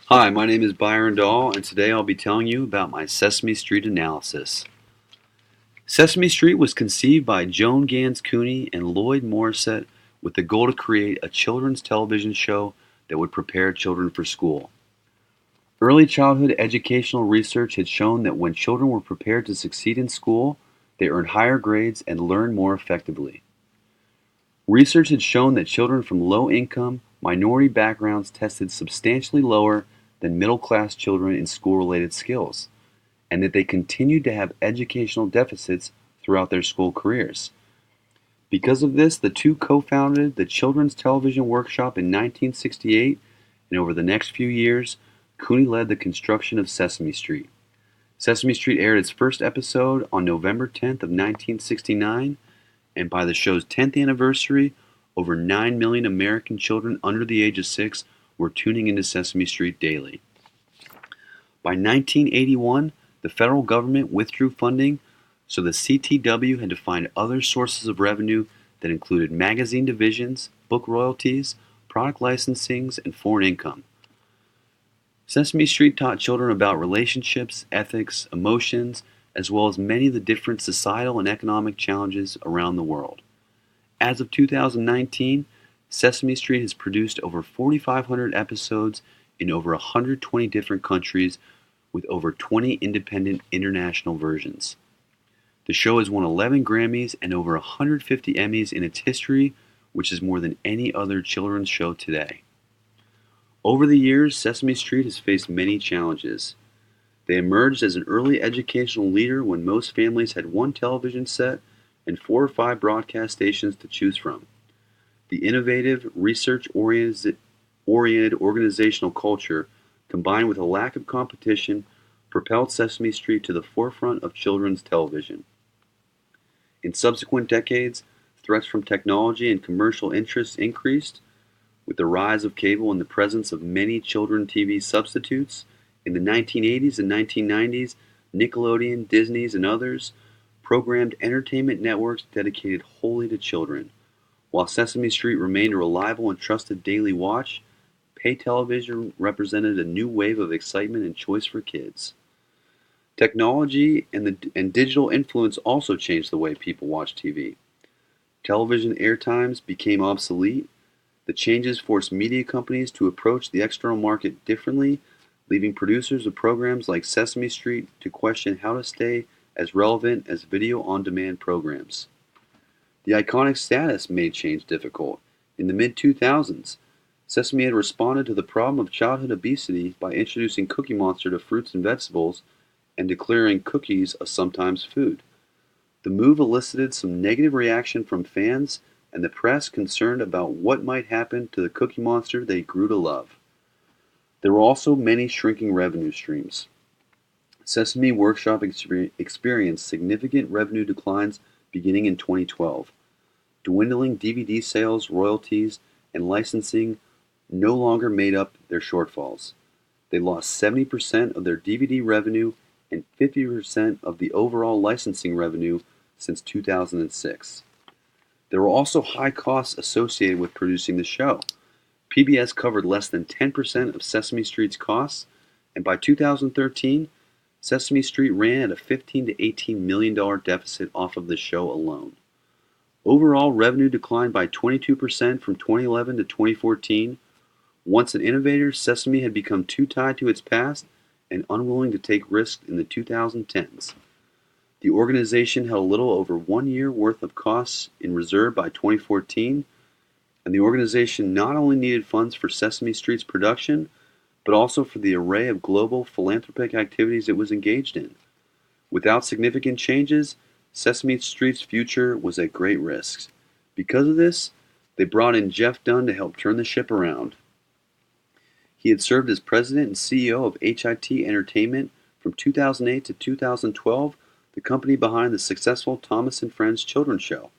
Hi, my name is Byron Dahl, and today I'll be telling you about my Sesame Street analysis. Sesame Street was conceived by Joan Gans Cooney and Lloyd Morissette with the goal to create a children's television show that would prepare children for school. Early childhood educational research had shown that when children were prepared to succeed in school, they earned higher grades and learned more effectively. Research had shown that children from low income, minority backgrounds tested substantially lower than middle class children in school related skills, and that they continued to have educational deficits throughout their school careers. Because of this, the two co founded the Children's Television Workshop in 1968, and over the next few years, Cooney led the construction of Sesame Street. Sesame Street aired its first episode on November 10th of 1969, and by the show's 10th anniversary, over 9 million American children under the age of 6 were tuning into Sesame Street daily. By 1981, the federal government withdrew funding, so the CTW had to find other sources of revenue that included magazine divisions, book royalties, product licensings, and foreign income. Sesame Street taught children about relationships, ethics, emotions, as well as many of the different societal and economic challenges around the world. As of 2019, Sesame Street has produced over 4,500 episodes in over 120 different countries with over 20 independent international versions. The show has won 11 Grammys and over 150 Emmys in its history, which is more than any other children's show today. Over the years, Sesame Street has faced many challenges. They emerged as an early educational leader when most families had one television set and 4 or 5 broadcast stations to choose from. The innovative, research-oriented organizational culture, combined with a lack of competition, propelled Sesame Street to the forefront of children's television. In subsequent decades, threats from technology and commercial interests increased. With the rise of cable and the presence of many children's TV substitutes, in the 1980s and 1990s, Nickelodeon, Disney's, and others programmed entertainment networks dedicated wholly to children. While Sesame Street remained a reliable and trusted daily watch, pay television represented a new wave of excitement and choice for kids. Technology and digital influence also changed the way people watch TV. Television airtimes became obsolete. The changes forced media companies to approach the external market differently, leaving producers of programs like Sesame Street to question how to stay as relevant as video-on-demand programs. The iconic status made change difficult. In the mid-2000s, Sesame had responded to the problem of childhood obesity by introducing Cookie Monster to fruits and vegetables and declaring cookies a sometimes food. The move elicited some negative reaction from fans and the press concerned about what might happen to the Cookie Monster they grew to love. There were also many shrinking revenue streams. Sesame Workshop experienced significant revenue declines beginning in 2012. Dwindling DVD sales, royalties, and licensing no longer made up their shortfalls. They lost 70% of their DVD revenue and 50% of the overall licensing revenue since 2006. There were also high costs associated with producing the show. PBS covered less than 10% of Sesame Street's costs, and by 2013, Sesame Street ran at a $15 to $18 million deficit off of the show alone. Overall revenue declined by 22% from 2011 to 2014. Once an innovator, Sesame had become too tied to its past and unwilling to take risks in the 2010s. The organization held a little over 1 year worth of costs in reserve by 2014, and the organization not only needed funds for Sesame Street's production, but also for the array of global philanthropic activities it was engaged in. Without significant changes, Sesame Street's future was at great risk. Because of this, they brought in Jeff Dunn to help turn the ship around. He had served as president and CEO of HIT Entertainment from 2008 to 2012, the company behind the successful Thomas and Friends children's show.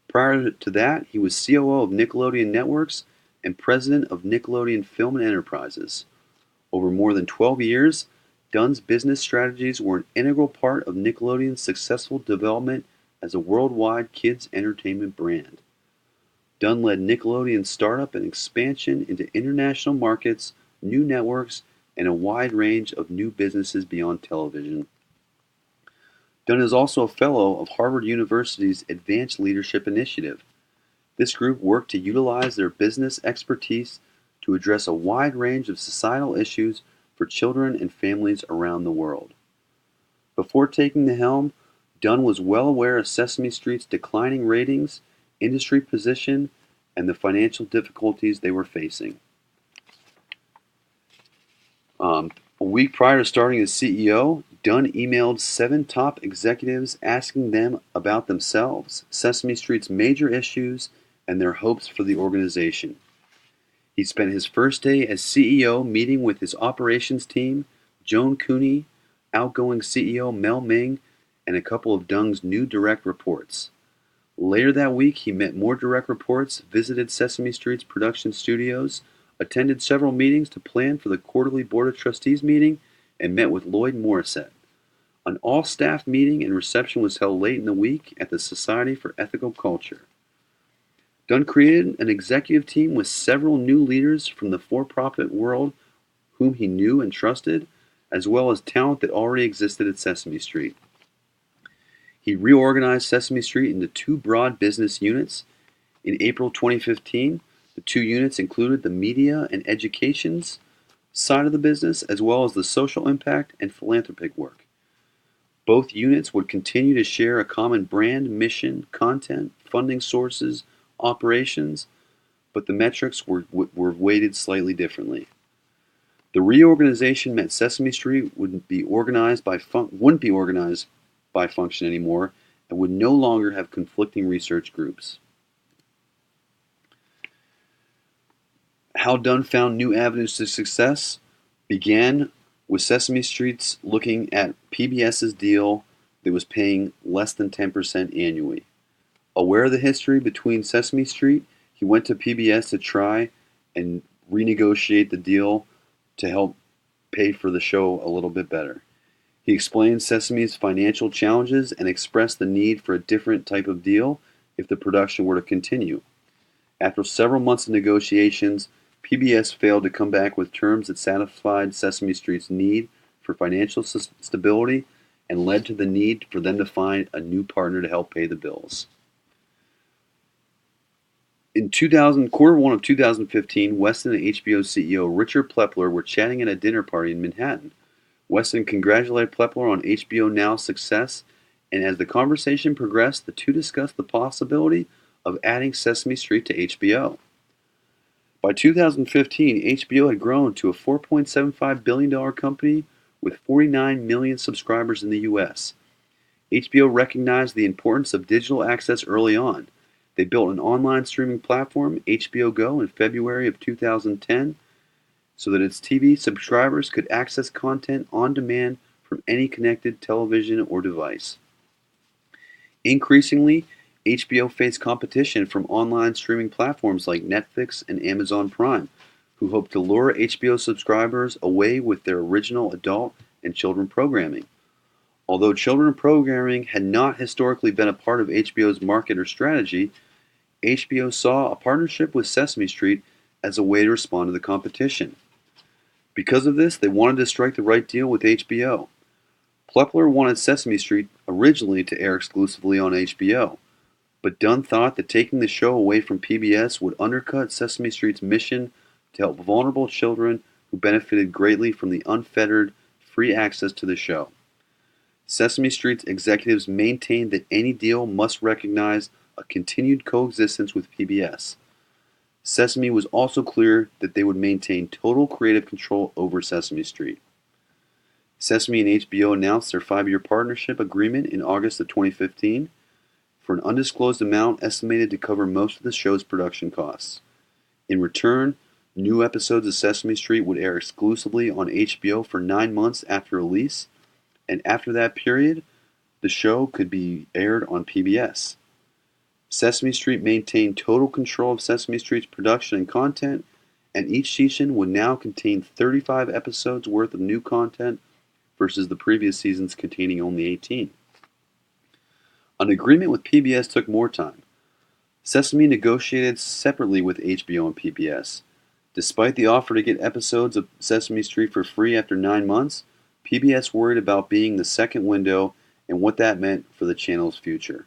Prior to that, he was COO of Nickelodeon Networks and president of Nickelodeon Film and Enterprises. Over more than 12 years, Dunn's business strategies were an integral part of Nickelodeon's successful development as a worldwide kids' entertainment brand. Dunn led Nickelodeon's startup and expansion into international markets, new networks, and a wide range of new businesses beyond television. Dunn is also a fellow of Harvard University's Advanced Leadership Initiative. This group worked to utilize their business expertise to address a wide range of societal issues for children and families around the world. Before taking the helm, Dunn was well aware of Sesame Street's declining ratings, industry position, and the financial difficulties they were facing. A week prior to starting as CEO, Dunn emailed 7 top executives asking them about themselves, Sesame Street's major issues, and their hopes for the organization. He spent his first day as CEO meeting with his operations team, Joan Cooney, outgoing CEO Mel Ming, and a couple of Dunn's new direct reports. Later that week, he met more direct reports, visited Sesame Street's production studios, attended several meetings to plan for the quarterly Board of Trustees meeting, and met with Lloyd Morissette. An all-staff meeting and reception was held late in the week at the Society for Ethical Culture. Dunn created an executive team with several new leaders from the for-profit world whom he knew and trusted, as well as talent that already existed at Sesame Street. He reorganized Sesame Street into 2 broad business units. In April 2015, the 2 units included the media and educations side of the business, as well as the social impact and philanthropic work. Both units would continue to share a common brand, mission, content, funding sources, operations, but the metrics were weighted slightly differently. The reorganization meant Sesame Street wouldn't be organized by function anymore and would no longer have conflicting research groups. How Dunn found new avenues to success began with Sesame Street's looking at PBS's deal that was paying less than 10% annually. Aware of the history between Sesame Street, he went to PBS to try and renegotiate the deal to help pay for the show a little bit better. He explained Sesame's financial challenges and expressed the need for a different type of deal if the production were to continue. After several months of negotiations, PBS failed to come back with terms that satisfied Sesame Street's need for financial stability and led to the need for them to find a new partner to help pay the bills. In quarter one of 2015, Weston and HBO CEO Richard Plepler were chatting at a dinner party in Manhattan. Weston congratulated Plepler on HBO Now's success, and as the conversation progressed, the two discussed the possibility of adding Sesame Street to HBO. By 2015, HBO had grown to a $4.75 billion company with 49 million subscribers in the U.S. HBO recognized the importance of digital access early on. They built an online streaming platform, HBO Go, in February of 2010 so that its TV subscribers could access content on demand from any connected television or device. Increasingly, HBO faced competition from online streaming platforms like Netflix and Amazon Prime, who hoped to lure HBO subscribers away with their original adult and children programming. Although children programming had not historically been a part of HBO's market or strategy, HBO saw a partnership with Sesame Street as a way to respond to the competition. Because of this, they wanted to strike the right deal with HBO. Plepler wanted Sesame Street originally to air exclusively on HBO, but Dunn thought that taking the show away from PBS would undercut Sesame Street's mission to help vulnerable children who benefited greatly from the unfettered, free access to the show. Sesame Street's executives maintained that any deal must recognize a continued coexistence with PBS. Sesame was also clear that they would maintain total creative control over Sesame Street. Sesame and HBO announced their 5-year partnership agreement in August of 2015 for an undisclosed amount estimated to cover most of the show's production costs. In return, new episodes of Sesame Street would air exclusively on HBO for 9 months after release, and after that period, the show could be aired on PBS. Sesame Street maintained total control of Sesame Street's production and content, and each season would now contain 35 episodes worth of new content versus the previous seasons containing only 18. An agreement with PBS took more time. Sesame negotiated separately with HBO and PBS. Despite the offer to get episodes of Sesame Street for free after 9 months, PBS worried about being the second window and what that meant for the channel's future.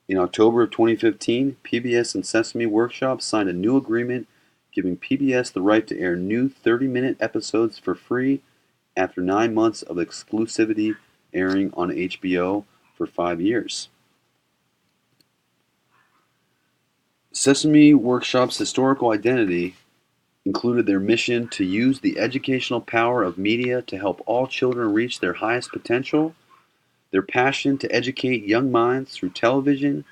In October of 2015, PBS and Sesame Workshop signed a new agreement giving PBS the right to air new 30-minute episodes for free after 9 months of exclusivity airing on HBO for 5 years. Sesame Workshop's historical identity included their mission to use the educational power of media to help all children reach their highest potential. Their passion to educate young minds through television,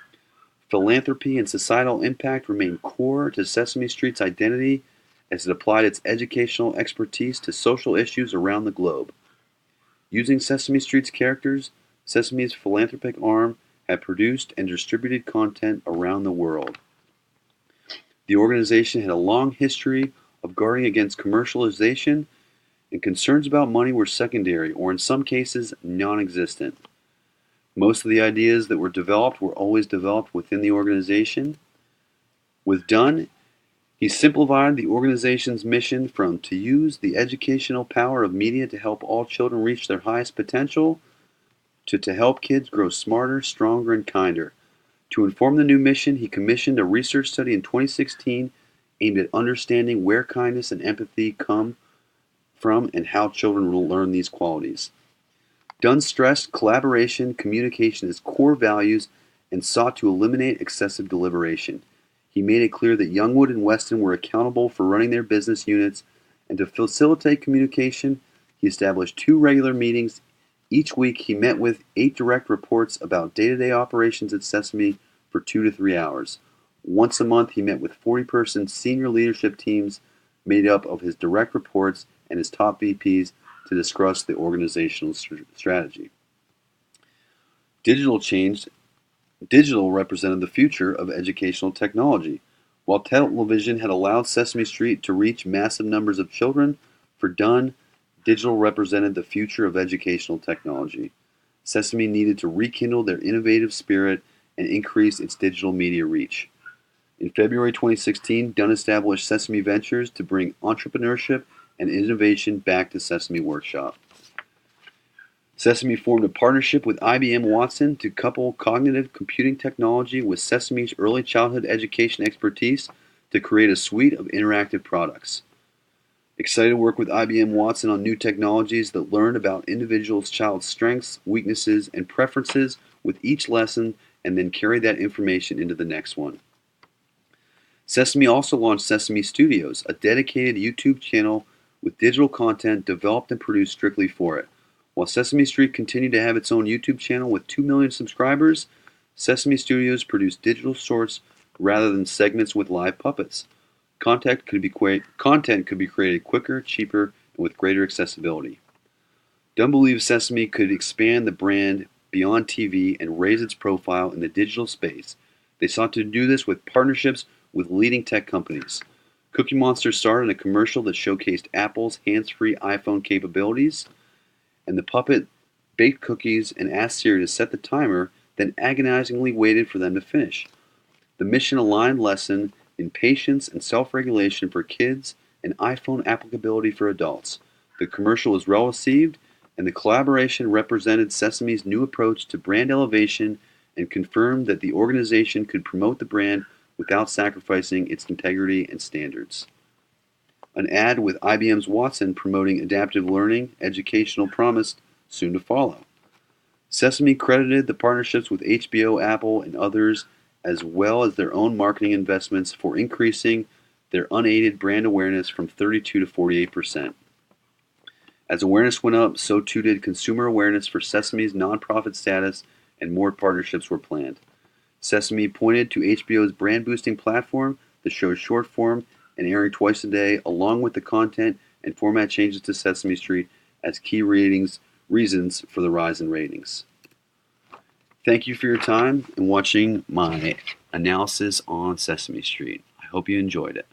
philanthropy, and societal impact remained core to Sesame Street's identity as it applied its educational expertise to social issues around the globe. Using Sesame Street's characters, Sesame's philanthropic arm had produced and distributed content around the world. The organization had a long history of guarding against commercialization, and concerns about money were secondary or in some cases non-existent. Most of the ideas that were developed were always developed within the organization. With Dunn, he simplified the organization's mission from to use the educational power of media to help all children reach their highest potential to help kids grow smarter, stronger, and kinder. To inform the new mission, he commissioned a research study in 2016 aimed at understanding where kindness and empathy come from and how children will learn these qualities. Dunn stressed collaboration, communication as core values and sought to eliminate excessive deliberation. He made it clear that Youngwood and Weston were accountable for running their business units, and to facilitate communication, he established 2 regular meetings. Each week he met with 8 direct reports about day-to-day operations at Sesame for 2 to 3 hours. Once a month he met with 40-person senior leadership teams made up of his direct reports and his top VPs to discuss the organizational strategy. Digital represented the future of educational technology. While television had allowed Sesame Street to reach massive numbers of children, for Dunn, digital represented the future of educational technology. Sesame needed to rekindle their innovative spirit and increase its digital media reach. In February 2016, Dunn established Sesame Ventures to bring entrepreneurship and innovation back to Sesame Workshop. Sesame formed a partnership with IBM Watson to couple cognitive computing technology with Sesame's early childhood education expertise to create a suite of interactive products. Excited to work with IBM Watson on new technologies that learn about individuals' child's strengths, weaknesses, and preferences with each lesson and then carry that information into the next one. Sesame also launched Sesame Studios, a dedicated YouTube channel with digital content developed and produced strictly for it. While Sesame Street continued to have its own YouTube channel with 2 million subscribers, Sesame Studios produced digital shorts rather than segments with live puppets. Content could be created quicker, cheaper, and with greater accessibility. Dunn believed Sesame could expand the brand beyond TV and raise its profile in the digital space. They sought to do this with partnerships with leading tech companies. Cookie Monster starred in a commercial that showcased Apple's hands-free iPhone capabilities, and the puppet baked cookies and asked Siri to set the timer, then agonizingly waited for them to finish. The mission-aligned lesson in patience and self-regulation for kids and iPhone applicability for adults. The commercial was well received, and the collaboration represented Sesame's new approach to brand elevation and confirmed that the organization could promote the brand without sacrificing its integrity and standards. An ad with IBM's Watson promoting adaptive learning, educational promised soon to follow. Sesame credited the partnerships with HBO, Apple, and others, as well as their own marketing investments for increasing their unaided brand awareness from 32 to 48%. As awareness went up, so too did consumer awareness for Sesame's nonprofit status, and more partnerships were planned. Sesame pointed to HBO's brand-boosting platform, the show's short form, and airing twice a day, along with the content and format changes to Sesame Street as key reasons for the rise in ratings. Thank you for your time and watching my analysis on Sesame Street. I hope you enjoyed it.